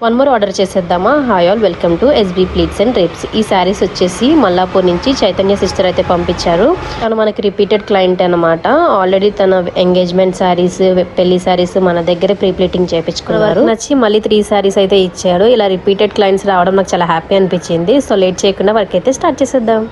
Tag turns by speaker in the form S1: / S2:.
S1: One more order చేసేద్దామా. Hi all, welcome to SB pleats and drapes. ఈ శారీస్ వచ్చేసి మల్లాపూర్ నుంచి చైతన్య సిస్టర్ అయితే పంపించారు. తను మనకి రిపీటెడ్ క్లయింట్ అనమాట. ఆల్రెడీ తన ఎంగేజ్మెంట్ శారీస్, పెళ్లి శారీస్ మన దగ్గర ప్రీ ప్లీటింగ్ చేయించుకున్నారు. నచ్చి మళ్ళీ 3 శారీస్ అయితే ఇచ్చారు. ఇలా రిపీటెడ్ క్లయింట్స్ రావడం నాకు చాలా హ్యాపీ అనిపించింది. సో లేట్ చేయకుండా వర్క్ అయితే స్టార్ట్ చేసేద్దాం.